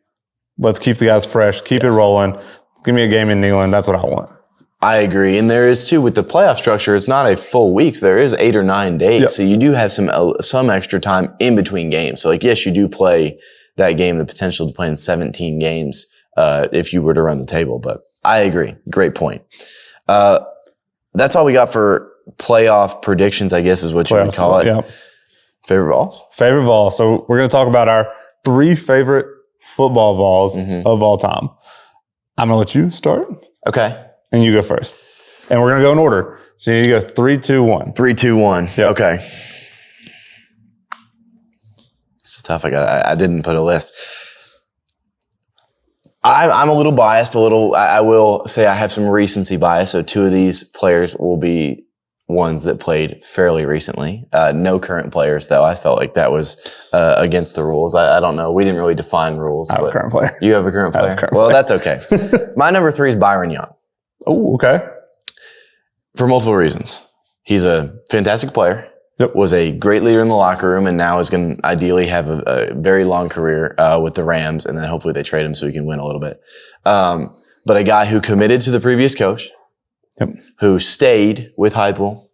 Let's keep the guys fresh, keep it rolling. Give me a game in Neyland. That's what I want. I agree. And there is too, with the playoff structure, it's not a full week. There is 8 or 9 days. Yep. So you do have some extra time in between games. So like, yes, you do play that game, the potential to play in 17 games, if you were to run the table. But I agree. Great point. That's all we got for playoff predictions, I guess is what you would call it. Yeah. Favorite Vols? Favorite Vols. So we're going to talk about our 3 favorite football Vols of all time. I'm going to let you start. Okay. And you go first. And we're going to go in order. So you need to go 3, 2, 1. 3, 2, 1. Yep. Okay. It's tough. I didn't put a list. I'm a little biased, I will say I have some recency bias. So 2 of these players will be ones that played fairly recently. No current players though. I felt like that was, against the rules. I don't know. We didn't really define rules. I have a current player. You have a current player? Well, that's okay. My number 3 is Byron Young. Oh, okay. For multiple reasons. He's a fantastic player. Yep. Was a great leader in the locker room, and now is going to ideally have a very long career with the Rams, and then hopefully they trade him so he can win a little bit. But a guy who committed to the previous coach, who stayed with Heupel,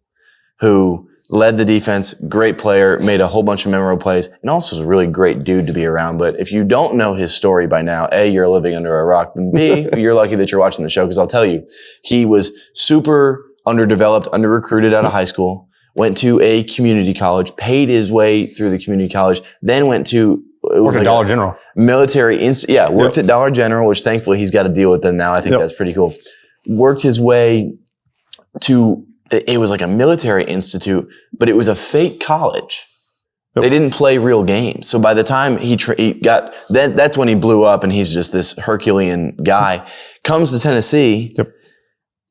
who led the defense, great player, made a whole bunch of memorable plays, and also is a really great dude to be around. But if you don't know his story by now, A, you're living under a rock, and B, you're lucky that you're watching the show, because I'll tell you, he was super underdeveloped, under-recruited out of high school, went to a community college, paid his way through the community college, then went to worked at Dollar General. Military worked at Dollar General, which thankfully he's got to deal with them now. I think that's pretty cool. Worked his way to, it was like a military institute, but it was a fake college. They didn't play real games. So by the time he got, that's when he blew up, and he's just this Herculean guy. Comes to Tennessee.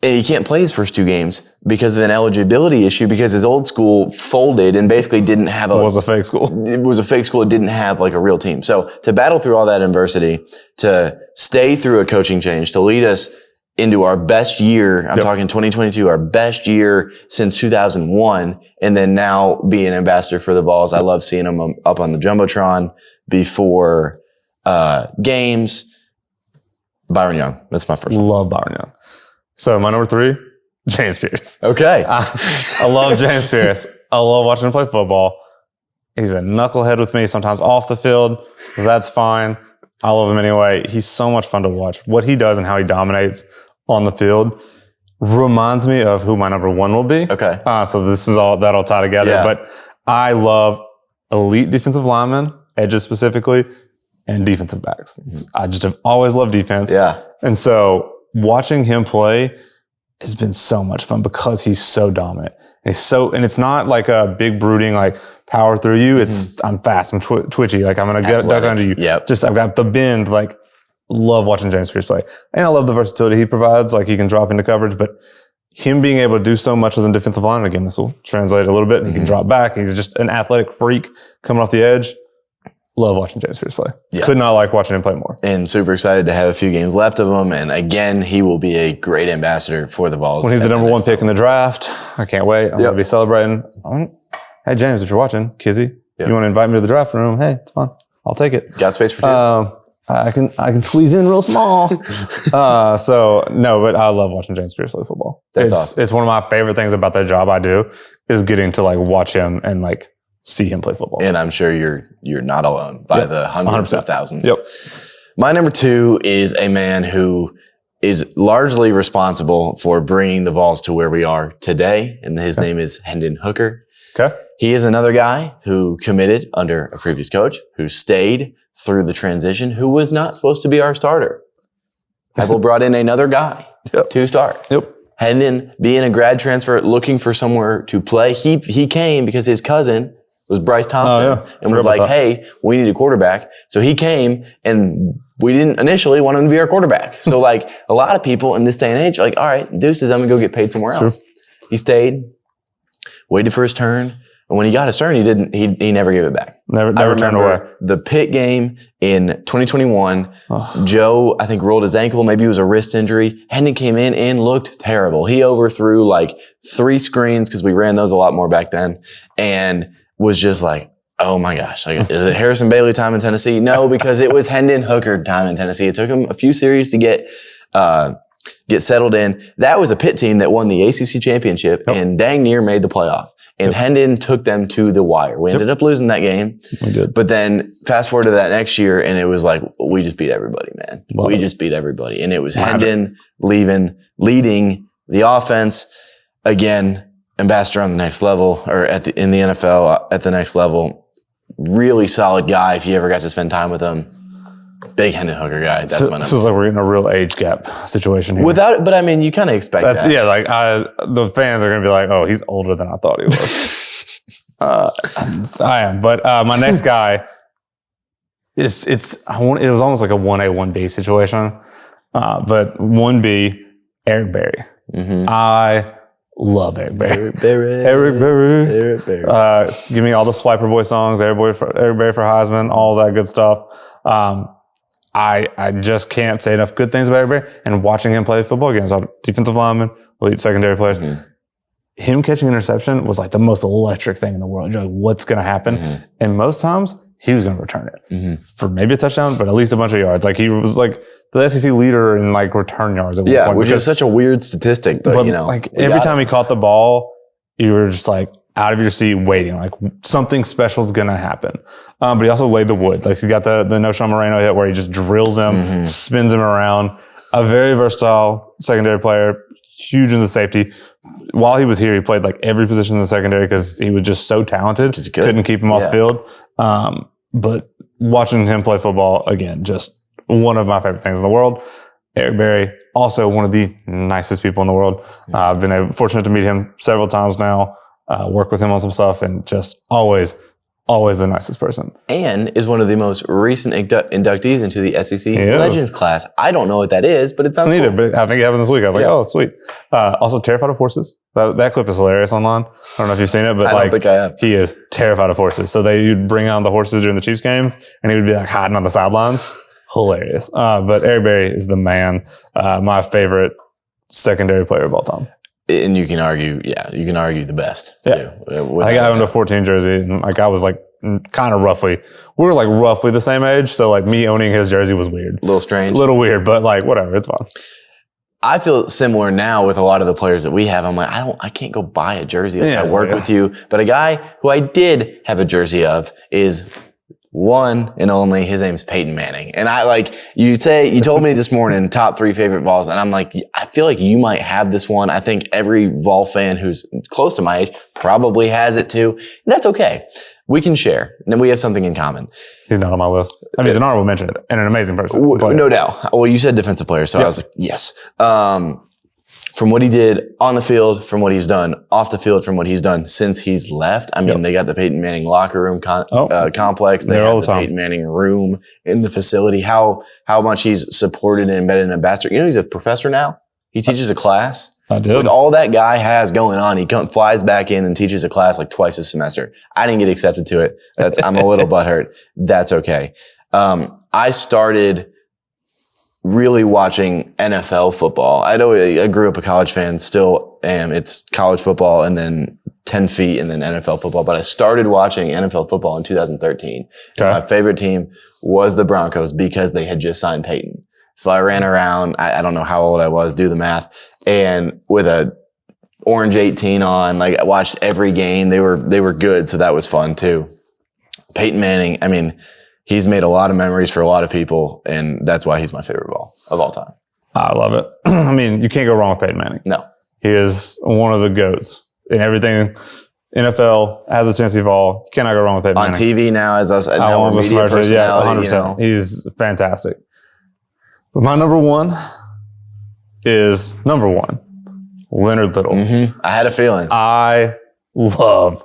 And he can't play his first 2 games because of an eligibility issue, because his old school folded and basically didn't have It was a fake school. It was a fake school. It didn't have like a real team. So to battle through all that adversity, to stay through a coaching change, to lead us into our best year. I'm talking 2022, our best year since 2001. And then now being an ambassador for the Vols. I love seeing him up on the Jumbotron before games. Byron Young. That's my first one. Love Byron Young. So my number 3, James Pierce. Okay. I love James Pierce. I love watching him play football. He's a knucklehead with me, sometimes off the field. That's fine. I love him anyway. He's so much fun to watch. What he does and how he dominates on the field reminds me of who my number 1 will be. Okay. So this is all that'll tie together. Yeah. But I love elite defensive linemen, edges specifically, and defensive backs. I just have always loved defense. Yeah. And so watching him play has been so much fun because he's so dominant. And it's not like a big brooding, like power through you. It's, I'm fast, I'm twitchy. Like I'm going to duck under you. Yep. Just, I've got the bend, like love watching James Pierce play. And I love the versatility he provides. Like he can drop into coverage, but him being able to do so much with the defensive line, again, this will translate a little bit. And he can drop back. He's just an athletic freak coming off the edge. Love watching James Pierce play. Yeah. Could not like watching him play more. And super excited to have a few games left of him. And again, he will be a great ambassador for the Vols. When he's the number 1 pick in the draft, I can't wait. I'm going to be celebrating. Hey, James, if you're watching, Kizzy, you want to invite me to the draft room? Hey, it's fun. I'll take it. Got space for 2? I can squeeze in real small. So no, but I love watching James Pierce play football. That's awesome. It's one of my favorite things about the job I do is getting to like watch him and like see him play football. And I'm sure you're not alone by the hundreds 100%. of thousands. Yep. My number 2 is a man who is largely responsible for bringing the Vols to where we are today. And his name is Hendon Hooker. Okay. He is another guy who committed under a previous coach, who stayed through the transition, who was not supposed to be our starter. Heupel brought in another guy to start. Yep. Hendon, being a grad transfer, looking for somewhere to play, he came because his cousin was Bryce Thompson and was like, hey, we need a quarterback. So he came and we didn't initially want him to be our quarterback. So like a lot of people in this day and age are like, all right, deuces, I'm going to go get paid somewhere else. True. He stayed, waited for his turn. And when he got his turn, he never gave it back. Never turned away. The Pitt game in 2021, Joe, I think, rolled his ankle. Maybe it was a wrist injury. Hendon came in and looked terrible. He overthrew like 3 screens because we ran those a lot more back then and was just like, oh my gosh, like, is it Harrison Bailey time in Tennessee? No, because it was Hendon Hooker time in Tennessee. It took him a few series to get settled in. That was a Pitt team that won the ACC championship and dang near made the playoff. And Hendon took them to the wire. We ended up losing that game. We did. But then fast forward to that next year, and it was like, we just beat everybody, man. We just beat everybody. And it was Hendon leading the offense. Again, ambassador on the next level, or in the NFL at the next level. Really solid guy if you ever got to spend time with him. Big Hendon Hooker guy. That's my number. Feels like we're in a real age gap situation here. But I mean, you kind of expect that. Yeah, like the fans are going to be like, oh, he's older than I thought he was. I am. But my next guy, it was almost like a 1A, 1B situation. But 1B, Eric Berry. Mm-hmm. I love Eric Berry. Eric Berry. Give me all the Swiper Boy songs, Eric Berry for Heisman, all that good stuff. I just can't say enough good things about Eric Berry. And watching him play football against defensive linemen, elite secondary players, him catching an interception was like the most electric thing in the world. You're like, what's going to happen? Mm-hmm. And most times, he was going to return it for maybe a touchdown, but at least a bunch of yards. Like he was like the SEC leader in like return yards at one point. Which is such a weird statistic, but you know, like every time he caught the ball, you were just like out of your seat waiting, like something special is going to happen. But he also laid the wood. Like he got the No-Sean Moreno hit where he just drills him, spins him around. A very versatile secondary player, huge in the safety. While he was here, he played like every position in the secondary because he was just so talented. Couldn't keep him off the field. But watching him play football, again, just one of my favorite things in the world. Eric Berry, also one of the nicest people in the world. I've been fortunate to meet him several times now, work with him on some stuff, and just always the nicest person. And is one of the most recent inductees into the SEC Legends class. I don't know what that is, but it sounds cool. But I think it happened this week. I was like, oh, sweet. Also terrified of horses. That clip is hilarious online. I don't know if you've seen it, but I don't think I have. He is terrified of horses. So you'd bring on the horses during the Chiefs games, and he would be like hiding on the sidelines. Hilarious. But Eric Berry is the man. My favorite secondary player of all time. And you can argue the best too. I think I owned a 14 jersey, and like I was like kind of roughly, we were like roughly the same age. So like me owning his jersey was weird. A little strange. A little weird, but like whatever, it's fine. I feel similar now with a lot of the players that we have. I'm like, I can't go buy a jersey unless I work with you. But a guy who I did have a jersey of is one and only, his name's Peyton Manning. And I like, you told me this morning, top 3 favorite Vols. And I'm like, I feel like you might have this one. I think every Vol fan who's close to my age probably has it too. That's okay. We can share. And then we have something in common. He's not on my list. I mean, he's an honorable mention and an amazing person. But no doubt. Well, you said defensive player. So I was like, yes. From what he did on the field, from what he's done off the field, from what he's done since he's left. I mean, they got the Peyton Manning locker room complex. They have the Peyton Manning room in the facility. How much he's supported and embedded in ambassador. You know, he's a professor now. He teaches a class. I did. With all that guy has going on, he flies back in and teaches a class like twice a semester. I didn't get accepted to it. I'm a little butthurt. That's okay. I started really watching NFL football. I grew up a college fan, still am. It's college football and then 10 feet and then NFL football. But I started watching NFL football in 2013. Okay. My favorite team was the Broncos because they had just signed Peyton. So I ran around. I don't know how old I was. Do the math. And with a orange 18 on, like I watched every game. They were good. So that was fun too. Peyton Manning, I mean, he's made a lot of memories for a lot of people, and that's why he's my favorite Vol of all time. I love it. I mean, you can't go wrong with Peyton Manning. No. He is one of the GOATs in everything. NFL, as a Tennessee Vol, you cannot go wrong with Peyton Manning. On TV now, as us, now we're media personality. Yeah, 100%. You know. He's fantastic. But my number one is Leonard Little. Mm-hmm. I had a feeling. I love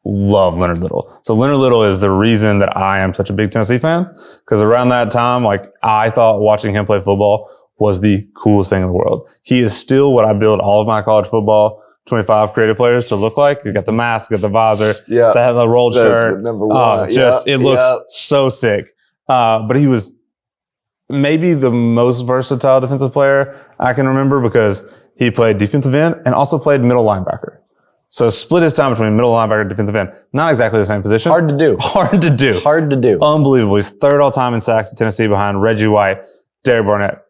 Leonard Little. So Leonard Little is the reason that I am such a big Tennessee fan. Because around that time, like I thought watching him play football was the coolest thing in the world. He is still what I build all of my college football 25 creative players to look like. You got the mask, you got the visor, the rolled shirt. The number one. It looks so sick. But he was maybe the most versatile defensive player I can remember because he played defensive end and also played middle linebacker. So split his time between middle linebacker and defensive end. Not exactly the same position. Hard to do. Unbelievable. He's third all time in sacks at Tennessee behind Reggie White, Derek Barnett.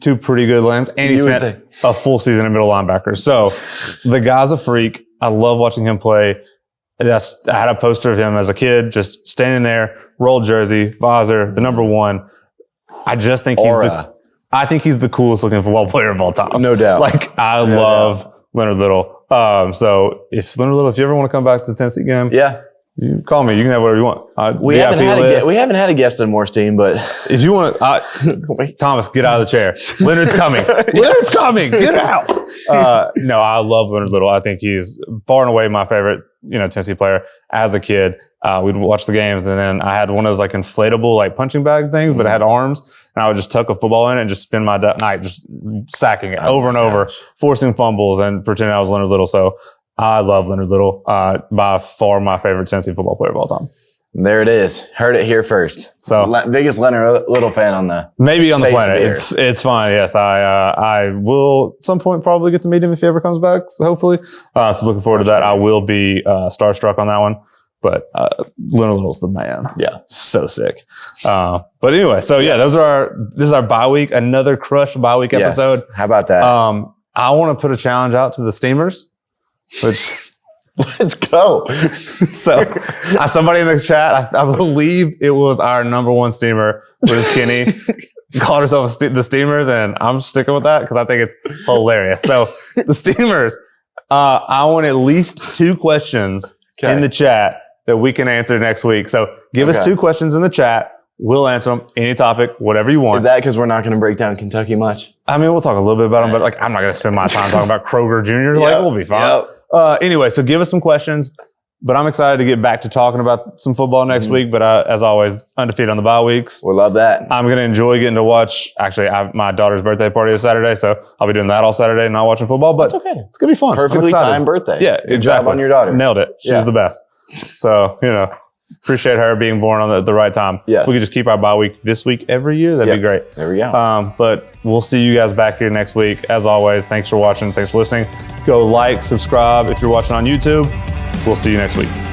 Two pretty good limbs. And he spent a full season at middle linebacker. So the guy's a freak. I love watching him play. I had a poster of him as a kid, just standing there, rolled jersey, visor, the number one. I just think he's the coolest looking football player of all time. No doubt. Like I love Leonard Little. So if Leonard Little, if you ever want to come back to the Tennessee game, you call me. You can have whatever you want. We haven't had a guest on Moore's team, but if you want to, Thomas, get out of the chair. Leonard's coming. Leonard's coming. Get out. No, I love Leonard Little. I think he's far and away my favorite, Tennessee player. As a kid, we'd watch the games, and then I had one of those like inflatable like punching bag things, but it had arms, and I would just tuck a football in it and just spend my night just sacking it over and over, forcing fumbles, and pretending I was Leonard Little. So I love Leonard Little. By far my favorite Tennessee football player of all time. There it is. Heard it here first. So biggest Leonard Little fan on the planet. It's fine. Yes, I will at some point probably get to meet him if he ever comes back. So hopefully, so looking forward to that. I will be starstruck on that one. But Leonard Little's the man. Yeah, so sick. But anyway, so this is our bye week. Another crushed bye week episode. How about that? I want to put a challenge out to the Steamers, which. Let's go. So somebody in the chat, I believe it was our number one steamer, was Kenny, called herself the Steamers, and I'm sticking with that because I think it's hilarious. So the Steamers, I want at least 2 questions in the chat that we can answer next week. So give us 2 questions in the chat. We'll answer them, any topic, whatever you want. Is that because we're not going to break down Kentucky much? I mean, we'll talk a little bit about them, but like I'm not going to spend my time talking about Kroger Jr. Like we'll be fine. Anyway, so give us some questions, but I'm excited to get back to talking about some football next week. But as always, undefeated on the bye weeks. We love that. I'm going to enjoy getting to watch. Actually, my daughter's birthday party is Saturday, so I'll be doing that all Saturday, not watching football. But that's okay. It's going to be fun. Perfectly timed birthday. Yeah, Good job on your daughter. Nailed it. She's the best. So, Appreciate her being born on the right time. Yes. If we could just keep our bye week this week every year, that'd be great. There we go. But we'll see you guys back here next week. As always, thanks for watching. Thanks for listening. Go like, subscribe if you're watching on YouTube. We'll see you next week.